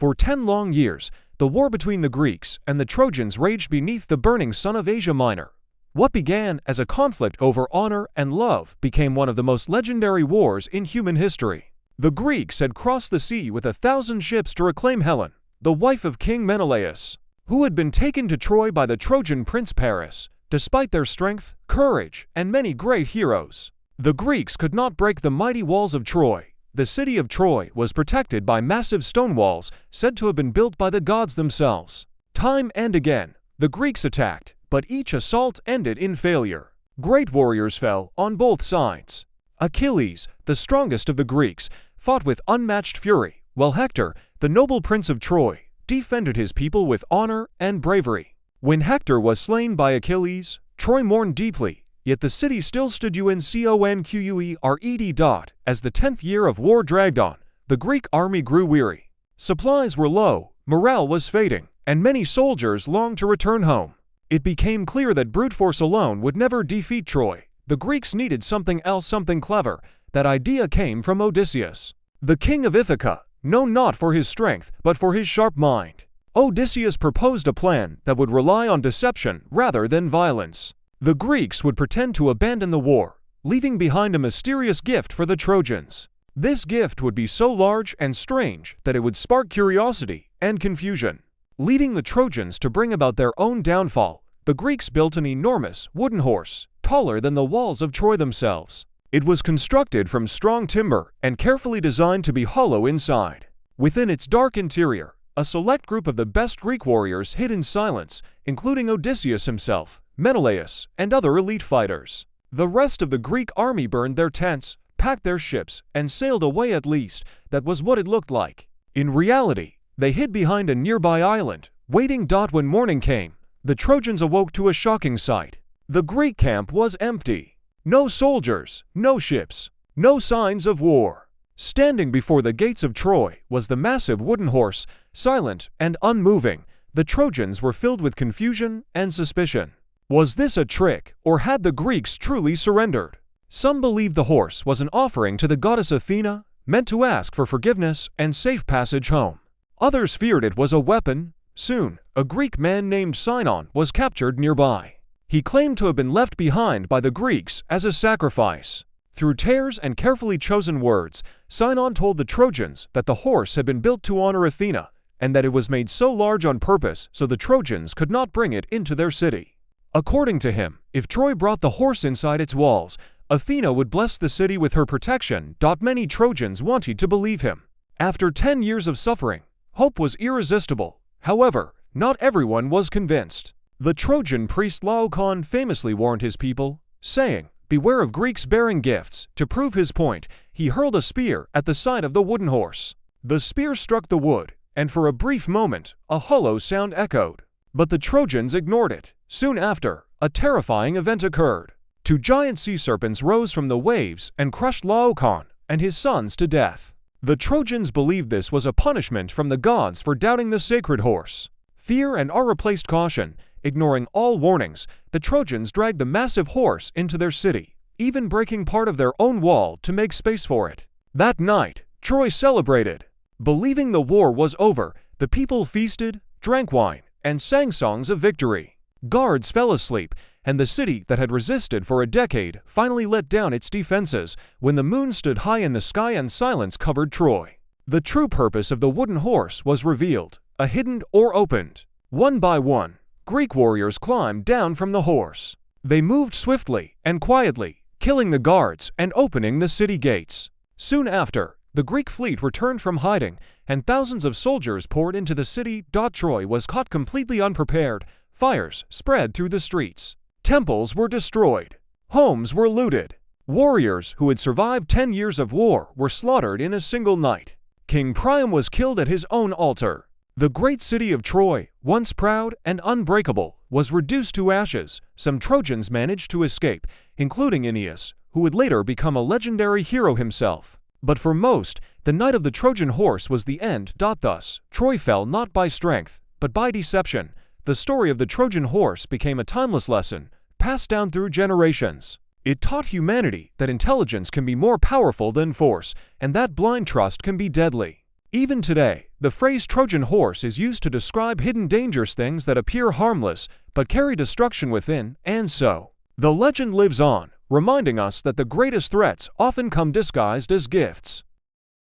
For 10 long years, the war between the Greeks and the Trojans raged beneath the burning sun of Asia Minor. What began as a conflict over honor and love became one of the most legendary wars in human history. The Greeks had crossed the sea with 1,000 ships to reclaim Helen, the wife of King Menelaus, who had been taken to Troy by the Trojan prince Paris. Despite their strength, courage, and many great heroes, the Greeks could not break the mighty walls of Troy. The city of Troy was protected by massive stone walls said to have been built by the gods themselves. Time and again, the Greeks attacked, but each assault ended in failure. Great warriors fell on both sides. Achilles, the strongest of the Greeks, fought with unmatched fury, while Hector, the noble prince of Troy, defended his people with honor and bravery. When Hector was slain by Achilles, Troy mourned deeply, yet the city still stood unconquered. As the 10th year of war dragged on, the Greek army grew weary. Supplies were low, morale was fading, and many soldiers longed to return home. It became clear that brute force alone would never defeat Troy. The Greeks needed something else, something clever. That idea came from Odysseus, the king of Ithaca, known not for his strength, but for his sharp mind. Odysseus proposed a plan that would rely on deception rather than violence. The Greeks would pretend to abandon the war, leaving behind a mysterious gift for the Trojans. This gift would be so large and strange that it would spark curiosity and confusion, leading the Trojans to bring about their own downfall. The Greeks built an enormous wooden horse, taller than the walls of Troy themselves. It was constructed from strong timber and carefully designed to be hollow inside. Within its dark interior, a select group of the best Greek warriors hid in silence, including Odysseus himself, Menelaus, and other elite fighters. The rest of the Greek army burned their tents, packed their ships, and sailed away. At least, that was what it looked like. In reality, they hid behind a nearby island, waiting. When morning came, the Trojans awoke to a shocking sight. The Greek camp was empty. No soldiers, no ships, no signs of war. Standing before the gates of Troy was the massive wooden horse, silent and unmoving. The Trojans were filled with confusion and suspicion. Was this a trick, or had the Greeks truly surrendered? Some believed the horse was an offering to the goddess Athena, meant to ask for forgiveness and safe passage home. Others feared it was a weapon. Soon, a Greek man named Sinon was captured nearby. He claimed to have been left behind by the Greeks as a sacrifice. Through tears and carefully chosen words, Sinon told the Trojans that the horse had been built to honor Athena, and that it was made so large on purpose so the Trojans could not bring it into their city. According to him, if Troy brought the horse inside its walls, Athena would bless the city with her protection. Many Trojans wanted to believe him. After 10 years of suffering, hope was irresistible. However, not everyone was convinced. The Trojan priest Laocoon famously warned his people, saying, "Beware of Greeks bearing gifts." To prove his point, he hurled a spear at the side of the wooden horse. The spear struck the wood, and for a brief moment, a hollow sound echoed. But the Trojans ignored it. Soon after, a terrifying event occurred. 2 giant sea serpents rose from the waves and crushed Laocoon and his sons to death. The Trojans believed this was a punishment from the gods for doubting the sacred horse. Fear and awe replaced caution. Ignoring all warnings, the Trojans dragged the massive horse into their city, even breaking part of their own wall to make space for it. That night, Troy celebrated. Believing the war was over, the people feasted, drank wine, and sang songs of victory. Guards fell asleep, and the city that had resisted for a decade finally let down its defenses when the moon stood high in the sky and silence covered Troy. The true purpose of the wooden horse was revealed, a hidden or opened. One by one, Greek warriors climbed down from the horse. They moved swiftly and quietly, killing the guards and opening the city gates. Soon after, the Greek fleet returned from hiding, and thousands of soldiers poured into the city. Troy was caught completely unprepared. Fires spread through the streets. Temples were destroyed. Homes were looted. Warriors who had survived 10 years of war were slaughtered in a single night. King Priam was killed at his own altar. The great city of Troy, once proud and unbreakable, was reduced to ashes. Some Trojans managed to escape, including Aeneas, who would later become a legendary hero himself. But for most, the night of the Trojan horse was the end. Thus, Troy fell not by strength, but by deception. The story of the Trojan horse became a timeless lesson, passed down through generations. It taught humanity that intelligence can be more powerful than force, and that blind trust can be deadly. Even today, the phrase Trojan horse is used to describe hidden dangerous things that appear harmless but carry destruction within, and so the legend lives on, reminding us that the greatest threats often come disguised as gifts.